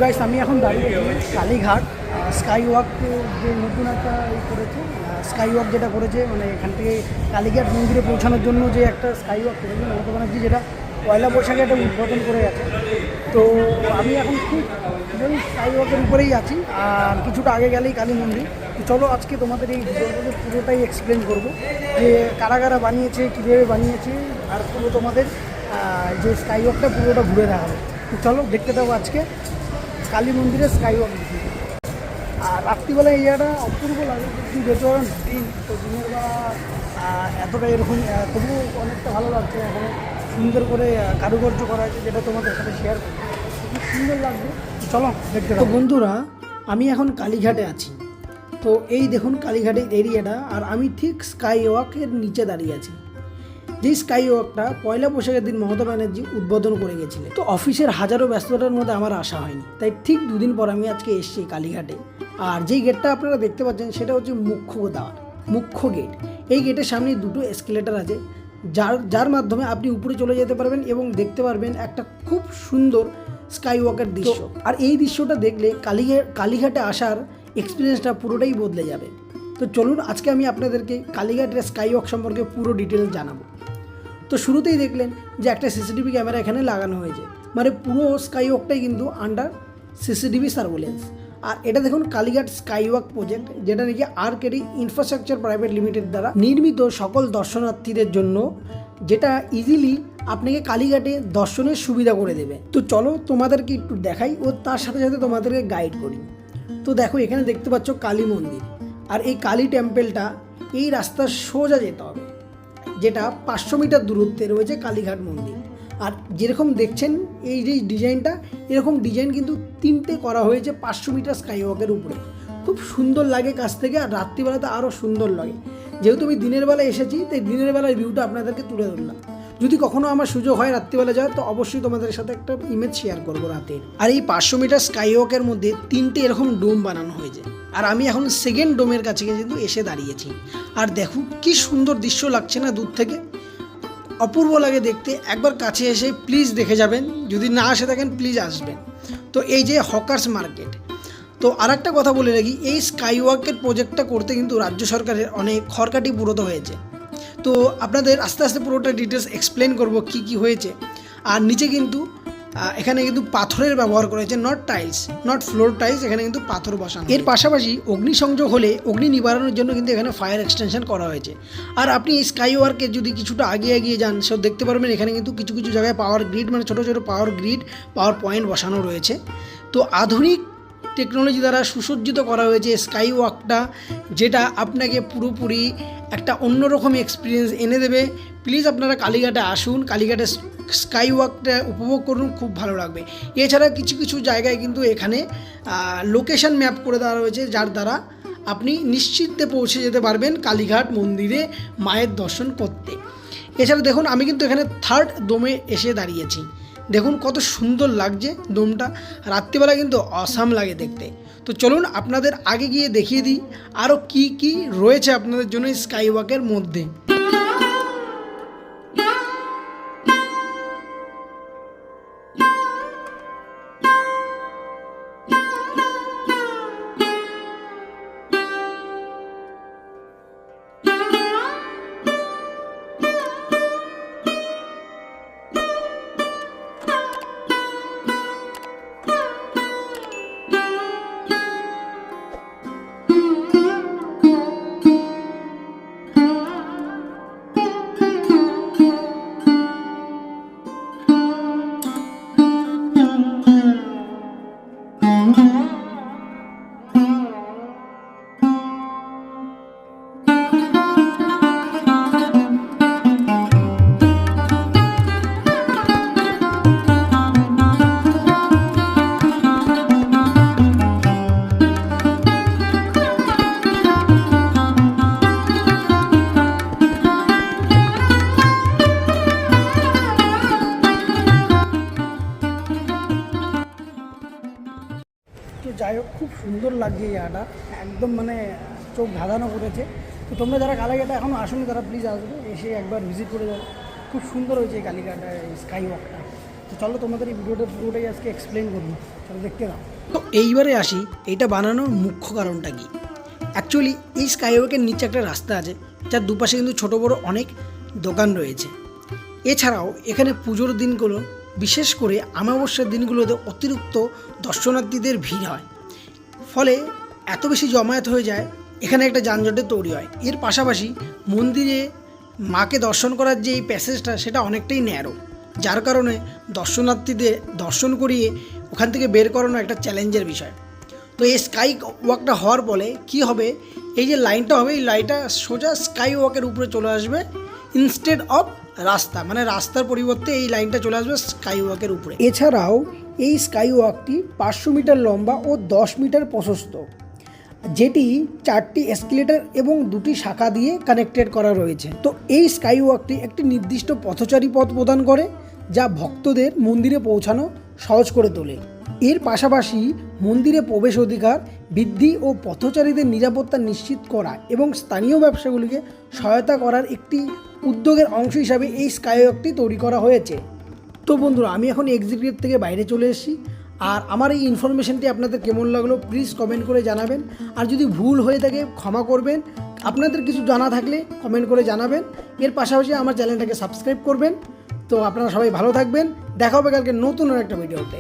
Guys আমি এখন দাঁড়িয়ে কালীঘাট স্কাই ওয়াক যে নতুন একটা করেছে স্কাই ওয়াক যেটা করেছে মানে এখান থেকে কালীঘাট মন্দিরে পৌঁছানোর জন্য যে একটা স্কাই ওয়াক করেছে মমতা ব্যানার্জি যেটা পয়লা বৈশাখে একটা উদ্বোধন করে গেছে। তো আমি এখন ঠিক ওই স্কাই ওয়াকের উপরেই আছি আর কিছুটা আগে গেলেই কালী মন্দির। তো চলো আজকে তোমাদের এই ভিডিওটাকে পুরোটাই এক্সপ্লেন করবো যে কারা কারা বানিয়েছে, কীভাবে বানিয়েছে আর পুরো তোমাদের যে স্কাই ওয়াকটা পুরোটা ঘুরে দেখাবো। তো চলো দেখতে থাকো আজকে কালী মন্দিরের স্কাই ওয়াক। আর রাত্রিবেলা এই জায়গাটা অপূর্ব লাগে, যেহেতু দিন তো দিনের বেলা এতটা এরকম তবুও অনেকটা ভালো লাগছে। এখানে সুন্দর করে কারুকার্য করা হয়েছে যেটা তোমাদের সাথে শেয়ার করবো, খুব সুন্দর লাগবে। চলো দেখতে থাকো। বন্ধুরা আমি এখন কালীঘাটে আছি। তো এই দেখুন কালীঘাটের এরিয়াটা আর আমি ঠিক স্কাই ওয়াকের নিচে দাঁড়িয়ে আছি। যে স্কাই ওয়াকটা পয়লা বৈশাখের দিন মমতা ব্যানার্জি উদ্বোধন করে গেছিলেন। তো অফিসের হাজারো ব্যস্ততার মধ্যে আমার আসা হয়নি, তাই ঠিক দুদিন পর আমি আজকে এসেছি কালীঘাটে। আর যেই গেটটা আপনারা দেখতে পাচ্ছেন সেটা হচ্ছে মুখ্য গেট। এই গেটের সামনে দুটো এসকেলেটার আছে যার মাধ্যমে আপনি উপরে চলে যেতে পারবেন এবং দেখতে পারবেন একটা খুব সুন্দর স্কাই ওয়াকের দৃশ্য। আর এই দৃশ্যটা দেখলে কালীঘাটে আসার এক্সপিরিয়েন্সটা পুরোটাই বদলে যাবে। তো চলুন আজকে আমি আপনাদেরকে কালীঘাটের স্কাই ওয়াক সম্পর্কে পুরো ডিটেলস জানাবো। তো শুরুতেই দেখলেন যে একটা সিসিটিভি ক্যামেরা এখানে লাগানো হয়েছে, মানে পুরো স্কাই ওয়াকটাই কিন্তু আন্ডার সিসিটিভি সার্ভেলেন্স। আর এটা দেখুন কালীঘাট স্কাই ওয়াক প্রজেক্ট, যেটা নাকি আরকেডি ইনফ্রাস্ট্রাকচার প্রাইভেট লিমিটেড দ্বারা নির্মিত সকল দর্শনার্থীদের জন্য, যেটা ইজিলি আপনাকে কালীঘাটে দর্শনের সুবিধা করে দেবে। তো চলো তোমাদেরকে একটু দেখাই ও তার সাথে সাথে তোমাদেরকে গাইড করি। তো দেখো এখানে দেখতে পাচ্ছ কালী মন্দির, আর এই কালী টেম্পেলটা এই রাস্তার সোজা যেতে হবে, যেটা 500 মিটার দূরত্বে রয়েছে কালীঘাট মন্দির। আর যেরকম দেখছেন এই যে ডিজাইনটা, এরকম ডিজাইন কিন্তু 3টে করা হয়েছে 500 মিটার স্কাই ওয়াকের উপরে। খুব সুন্দর লাগে কাছ থেকে, আর রাত্রিবেলাতে আরও সুন্দর লাগে। যেহেতু আমি দিনের বেলা এসেছি তাই দিনের বেলার ভিউটা আপনাদেরকে তুলে ধরলাম। যদি কখনো আমার সুযোগ হয় রাত্রিবেলা যাওয়ার তো অবশ্যই তোমাদের সাথে একটা ইমেজ শেয়ার করবো রাতের। আর এই 500 মিটার স্কাই ওয়াকের মধ্যে 3টে এরকম ডোম বানানো হয়েছে, আর আমি এখন সেকেন্ড ডোমের কাছে কিন্তু এসে দাঁড়িয়েছি। আর দেখুন কি সুন্দর দৃশ্য লাগছে না দূর থেকে, অপূর্ব লাগে দেখতে। একবার কাছে এসে প্লিজ দেখে যাবেন, যদি না আসে থাকেন প্লিজ আসবেন। তো এই যে হকার্স মার্কেট। তো আর একটা কথা বলে রাখি, এই স্কাই ওয়াকের প্রজেক্টটা করতে কিন্তু রাজ্য সরকারের অনেক খরকাটি পুরোতে হয়েছে। তো আপনাদের আস্তে আস্তে পুরোটা ডিটেলস এক্সপ্লেন করব কি কি হয়েছে। আর নিচে কিন্তু এখানে কিন্তু পাথরের ব্যবহার করেছে, not tiles, not floor tiles, এখানে কিন্তু পাথর বসানো। এর পাশাপাশি অগ্নিসংযোগ হলে অগ্নি নিবারণের জন্য কিন্তু এখানে ফায়ার এক্সটেনশন করা হয়েছে। আর আপনি এই স্কাই ওয়ার্কে যদি কিছুটা এগিয়ে যান সব দেখতে পারবেন এখানে কিন্তু কিছু কিছু জায়গায় পাওয়ার গ্রিড, মানে ছোটো ছোটো পাওয়ার পয়েন্ট বসানো রয়েছে। তো আধুনিক টেকনোলজি দ্বারা সুসজ্জিত করা হয়েছে স্কাই ওয়াকটা, যেটা আপনাকে পুরোপুরি একটা অন্যরকম এক্সপিরিয়েন্স এনে দেবে। প্লিজ আপনারা কালীঘাটে আসুন, কালীঘাটে স্কাই ওয়াকটা উপভোগ করুন, খুব ভালো লাগবে। এছাড়া কিছু কিছু জায়গায় কিন্তু এখানে লোকেশন ম্যাপ করে দেওয়া রয়েছে, যার দ্বারা আপনি নিশ্চিন্তে পৌঁছে যেতে পারবেন কালীঘাট মন্দিরে মায়ের দর্শন করতে। এছাড়া দেখুন আমি কিন্তু এখানে 3rd ডোমে এসে দাঁড়িয়েছি। দেখুন কত সুন্দর লাগছে ডোমটা, রাত্রিবেলা কিন্তু অসাম লাগে দেখতে। তো চলুন আপনাদের আগে গিয়ে দেখিয়ে দিই আরও কি কি রয়েছে আপনাদের জন্য স্কাই ওয়াকের মধ্যে। তো যাই হোক খুব সুন্দর লাগছে এই জায়গাটা, একদম মানে চোখ ধাঁধানো করেছে। তো তোমরা যারা কালীঘাটে এখনও আসুন তারা প্লিজ আসবে, এসে একবার ভিজিট করে যাবে। খুব সুন্দর হয়েছে এই কালীঘাটের স্কাই ওয়াকটা। তো চলো তোমাদের এই ভিডিওটা পুরোটাই আজকে এক্সপ্লেন করবো, চলো দেখতে দাও। এইবারে আসি এটা বানানোর মুখ্য কারণটা কি। অ্যাকচুয়ালি এই স্কাইওয়াকের নিচে একটা রাস্তা আছে, যার দুপাশে কিন্তু ছোটো বড়ো অনেক দোকান রয়েছে। এছাড়াও এখানে পুজোর দিনগুলো, বিশেষ করে অমাবস্যার দিনগুলোতে অতিরিক্ত দর্শনার্থীদের ভিড় হয়, ফলে এত বেশি জমায়েত হয়ে যায়, এখানে একটা যানজটের তৈরি হয়। এর পাশাপাশি মন্দিরে মাকে দর্শন করার যে এই প্যাসেজটা, সেটা অনেকটাই ন্যারো, যার কারণে দর্শনার্থীদের দর্শন করিয়ে ওখান থেকে বের করানো একটা চ্যালেঞ্জের বিষয়। তো এই স্কাই ওয়াকটা হওয়ার ফলে কি হবে, এই যে লাইনটা হবে, এই লাইনটা সোজা স্কাই ওয়াকের উপরে চলে আসবে ইনস্টেড অফ রাস্তা, মানে রাস্তার পরিবর্তে এই লাইনটা চলে আসবে স্কাই ওয়াকের উপরে। এছাড়াও এই স্কাই ওয়াকটি 500 মিটার লম্বা ও 10 মিটার প্রশস্ত, যেটি 4টি এসকেলেটর এবং 2টি শাখা দিয়ে কানেক্টেড করা রয়েছে। তো এই স্কাই ওয়াকটি একটি নির্দিষ্ট পথচারী পথ প্রদান করে, যা ভক্তদের মন্দিরে পৌঁছানো সহজ করে তোলে। এর পাশাপাশি মন্দিরে প্রবেশ অধিকার বৃদ্ধি ও পথচারীদের নিরাপত্তা নিশ্চিত করা এবং স্থানীয় ব্যবসাগুলিকে সহায়তা করার একটি উদ্যোগের অংশ হিসাবে এই স্কাইওয়াকটি তৈরি করা হয়েছে। তো বন্ধুরা, আমি এখন এক্সিট গেট থেকে বাইরে চলে এসেছি, আর আমার এই ইনফরমেশনটি আপনাদের কেমন লাগলো প্লিজ কমেন্ট করে জানাবেন। আর যদি ভুল হয়ে থাকে ক্ষমা করবেন, আপনাদের কিছু জানা থাকলে কমেন্ট করে জানাবেন। এর পাশাপাশি আমার চ্যানেলটাকে সাবস্ক্রাইব করবেন। তো আপনারা সবাই ভালো থাকবেন, দেখা হবে কালকে নতুন একটা ভিডিওতে।